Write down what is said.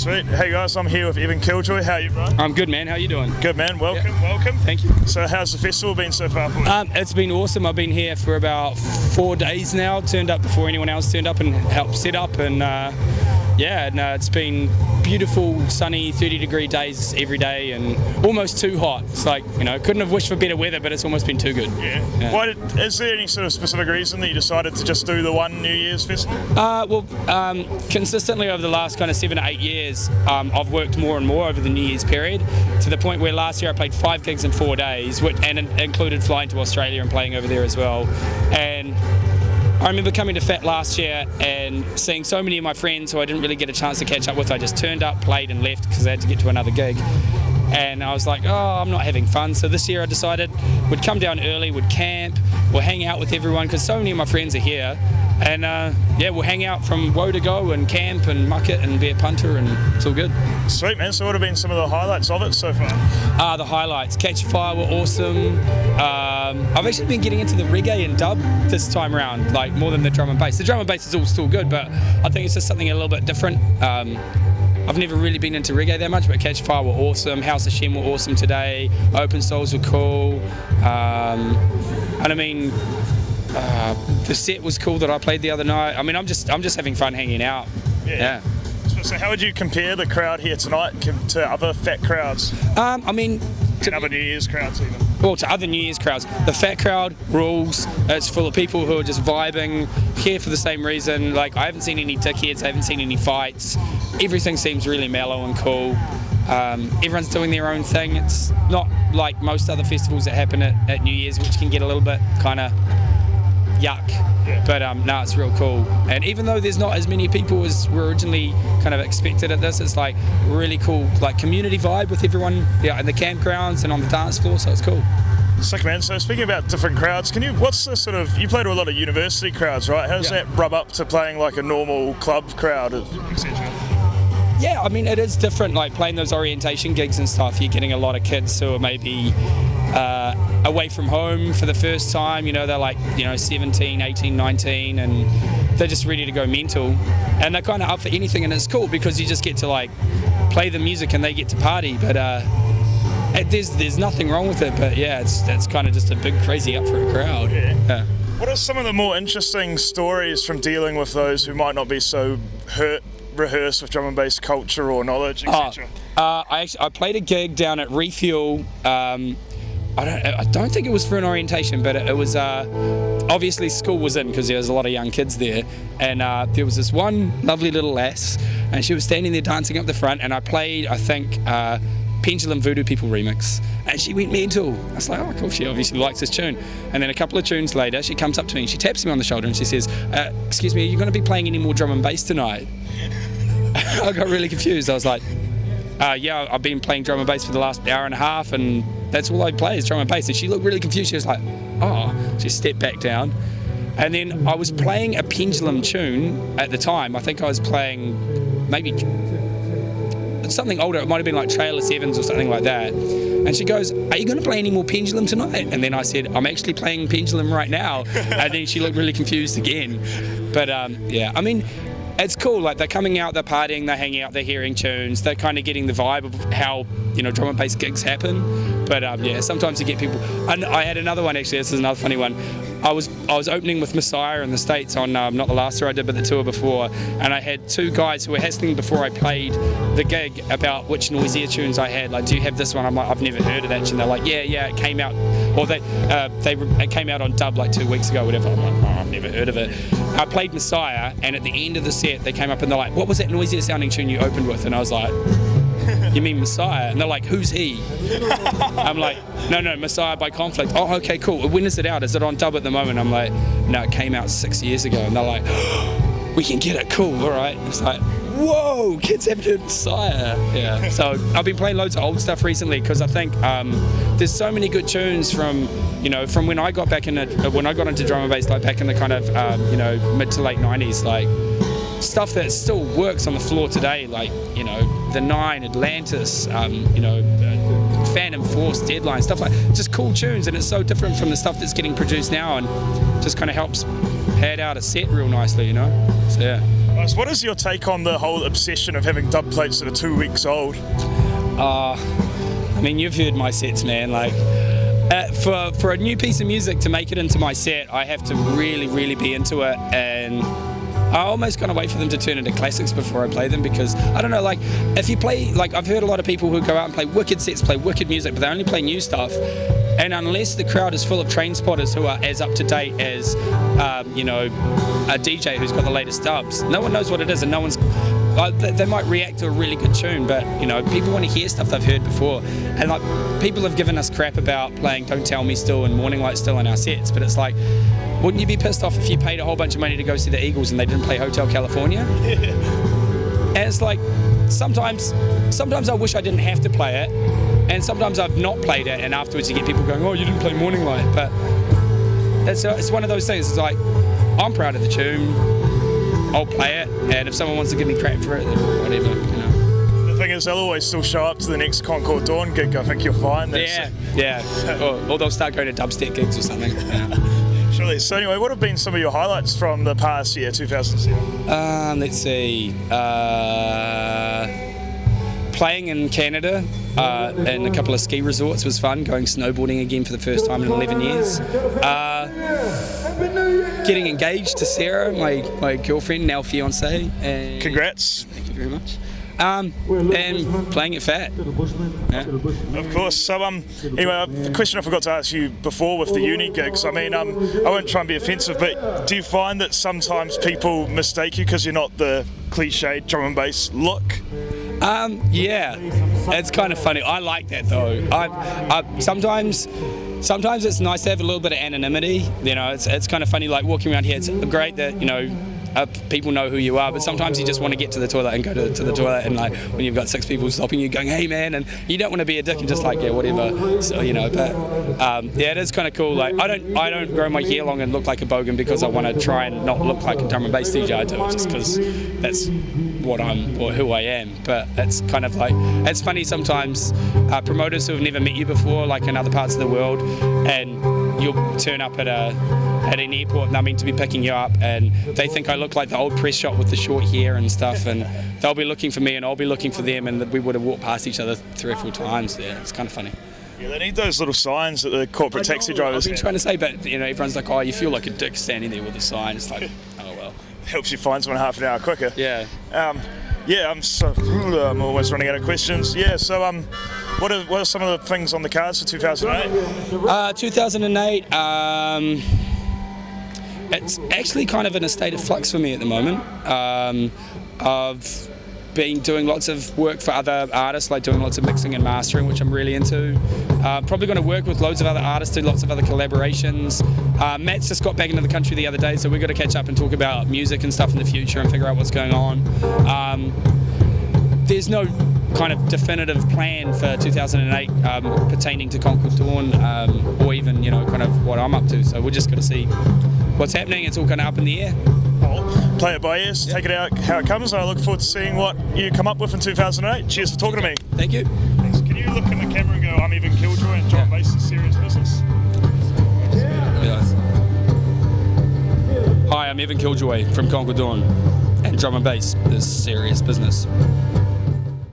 Sweet. Hey guys, I'm here with Evan Killjoy. How are you, bro? I'm good, man. How you doing? Good, man. Welcome. Thank you. So how's the festival been so far for you? It's been awesome. I've been here for about 4 days now. Turned up before anyone else turned up and helped set up. And it's been beautiful, sunny, 30-degree days every day, and almost too hot. It's like, couldn't have wished for better weather, but it's almost been too good. Yeah. Is there any sort of specific reason that you decided to just do the one New Year's festival? Consistently over the last kind of 7 to 8 years, I've worked more and more over the New Year's period, to the point where last year I played 5 gigs in 4 days, and included flying to Australia and playing over there as well. And I remember coming to FET last year and seeing so many of my friends who I didn't really get a chance to catch up with. I just turned up, played and left because I had to get to another gig. And I was like, I'm not having fun. So this year I decided we'd come down early, we'd camp, we'll hang out with everyone because so many of my friends are here. And we'll hang out from woe to go and camp and muck it and be a punter, and it's all good. Sweet, man. So what have been some of the highlights of it so far? The highlights. Catch Fire were awesome. I've actually been getting into the reggae and dub this time around, like more than the drum and bass. The drum and bass is all still good, but I think it's just something a little bit different. I've never really been into reggae that much, but Catch Fire were awesome. House of Shem were awesome today. Open Souls were cool. The set was cool that I played the other night. I mean, I'm just having fun hanging out. Yeah. So how would you compare the crowd here tonight to other FET crowds? To other New Year's crowds even? Well, to other New Year's crowds. The FET crowd rules. It's full of people who are just vibing, here for the same reason. Like, I haven't seen any dickheads, I haven't seen any fights. Everything seems really mellow and cool. Everyone's doing their own thing. It's not like most other festivals that happen at New Year's, which can get a little bit kind of yuck. Yeah. But it's real cool. And even though there's not as many people as were originally kind of expected at this, it's like really cool, like community vibe with everyone in the campgrounds and on the dance floor, so it's cool. Sick, man. So speaking about different crowds, what's the sort of, you play to a lot of university crowds, right? How does that rub up to playing like a normal club crowd, etc.? Yeah, I mean, it is different, like playing those orientation gigs and stuff. You're getting a lot of kids who are maybe away from home for the first time. They're like, 17, 18, 19, and they're just ready to go mental. And they're kind of up for anything, and it's cool because you just get to like play the music and they get to party. But there's nothing wrong with it. But yeah, it's kind of just a big crazy up for a crowd. Yeah. What are some of the more interesting stories from dealing with those who might not be so rehearsed with drum and bass culture or knowledge, etc.? I played a gig down at Refuel. I don't think it was for an orientation, but it was obviously school was in because there was a lot of young kids there, and there was this one lovely little lass, and she was standing there dancing up the front, and I played, I think, Pendulum Voodoo People remix, and she went mental. I was like, oh cool, she obviously likes this tune. And then a couple of tunes later, she comes up to me and she taps me on the shoulder and she says, excuse me, are you going to be playing any more drum and bass tonight? I got really confused. I was like, yeah, I've been playing drum and bass for the last hour and a half, and that's all I play is drum and bass. And she looked really confused. She was like, oh. She stepped back down. And then I was playing a Pendulum tune at the time. I think I was playing maybe something older. It might have been like Trailer Sevens or something like that. And she goes, are you going to play any more Pendulum tonight? And then I said, I'm actually playing Pendulum right now. And then she looked really confused again. But yeah, I mean, it's cool. Like, they're coming out, they're partying, they're hanging out, they're hearing tunes, they're kind of getting the vibe of how drum and bass gigs happen. But yeah, sometimes you get people. And I had another one actually. This is another funny one. I was opening with Messiah in the States on not the last tour I did, but the tour before, and I had 2 guys who were hassling before I played the gig about which noisier tunes I had. Like, do you have this one? I'm like, I've never heard of that tune. They're like, yeah, it came out, or it came out on dub like 2 weeks ago, whatever. I'm like, oh, I've never heard of it. I played Messiah, and at the end of the set, they came up and they're like, what was that noisier sounding tune you opened with? And I was like, you mean Messiah? And they're like, who's he? I'm like, no, Messiah by Conflict. Oh, okay, cool. When is it out? Is it on dub at the moment? I'm like, no, it came out 6 years ago. And they're like, oh, we can get it, cool, all right. It's like, whoa, kids haven't heard Messiah. Yeah. So I've been playing loads of old stuff recently because I think there's so many good tunes from when I got back when I got into drum and bass, like back in the kind of mid to late 90s, like stuff that still works on the floor today, like The Nine, Atlantis, Phantom Force, Deadline, stuff like just cool tunes, and it's so different from the stuff that's getting produced now, and just kind of helps pad out a set real nicely, So yeah. Nice. What is your take on the whole obsession of having dub plates that are 2 weeks old? I mean, you've heard my sets, man. Like, for a new piece of music to make it into my set, I have to really be into it, and I almost kind of wait for them to turn into classics before I play them, because I don't know, like, if you play, like, I've heard a lot of people who go out and play wicked sets, play wicked music, but they only play new stuff, and unless the crowd is full of train spotters who are as up to date as you know, a DJ who's got the latest dubs, no one knows what it is, and no one's they might react to a really good tune, but you know, people want to hear stuff they've heard before. And like, people have given us crap about playing Don't Tell Me Still and Morning Light Still in our sets, but it's like, wouldn't you be pissed off if you paid a whole bunch of money to go see the Eagles and they didn't play Hotel California? And it's like, sometimes I wish I didn't have to play it, and sometimes I've not played it, and afterwards you get people going, oh, you didn't play Morning Light. But it's one of those things. It's like, I'm proud of the tune, I'll play it, and if someone wants to give me crap for it, then whatever, you know. The thing is, they'll always still show up to the next Concord Dawn gig. I think you'll find that. Yeah. Or they'll start going to dubstep gigs or something. Yeah. Surely. So anyway, what have been some of your highlights from the past year, 2007? Let's see. Playing in Canada in a couple of ski resorts was fun. Going snowboarding again for the first time in 11 years. Getting engaged to Sarah, my girlfriend, now fiance. And congrats. Thank you very much. And playing it fat. Yeah. Of course. So anyway, the question I forgot to ask you before with the uni gigs, I mean, I won't try and be offensive, but do you find that sometimes people mistake you because you're not the cliched drum and bass look? Yeah, it's kind of funny. I like that though. Sometimes it's nice to have a little bit of anonymity. You know, it's kind of funny, like walking around here. It's great that, you know, people know who you are, but sometimes you just want to get to the toilet and go to the toilet, and like when you've got 6 people stopping you going, hey man, and you don't want to be a dick and just like, yeah, whatever. So, you know, but yeah, it is kind of cool. Like, I don't grow my hair long and look like a bogan because I want to try and not look like a drum and bass DJ. I do it just because that's what I'm, or who I am. But it's kind of like, it's funny sometimes, promoters who have never met you before, like in other parts of the world, and you'll turn up at an airport and they're meant to be picking you up, and they think I look like the old press shot with the short hair and stuff, and they'll be looking for me and I'll be looking for them, and we would have walked past each other 3 or 4 times. Yeah, it's kind of funny. Yeah, they need those little signs that the corporate taxi drivers. I've been trying to say, but you know, everyone's like, oh, you feel like a dick standing there with a sign. It's like, oh well. Helps you find someone half an hour quicker. Yeah. Yeah, I'm almost running out of questions. Yeah, so what are some of the things on the cards for 2008? 2008. It's actually kind of in a state of flux for me at the moment. I've been doing lots of work for other artists, like doing lots of mixing and mastering, which I'm really into. Probably going to work with loads of other artists, do lots of other collaborations. Matt's just got back into the country the other day, so we've got to catch up and talk about music and stuff in the future and figure out what's going on. There's no kind of definitive plan for 2008 pertaining to Concord Dawn, or even, you know, kind of what I'm up to. So we're just going to see what's happening. It's all kind of up in the air. Play it by ear, take it out how it comes. I look forward to seeing what you come up with in 2008. Cheers for talking to me. Thank you. Thanks. Can you look in the camera and go, I'm Evan Killjoy and drum and bass is serious business? Hi, I'm Evan Killjoy from Concord Dawn, and drum and bass is serious business.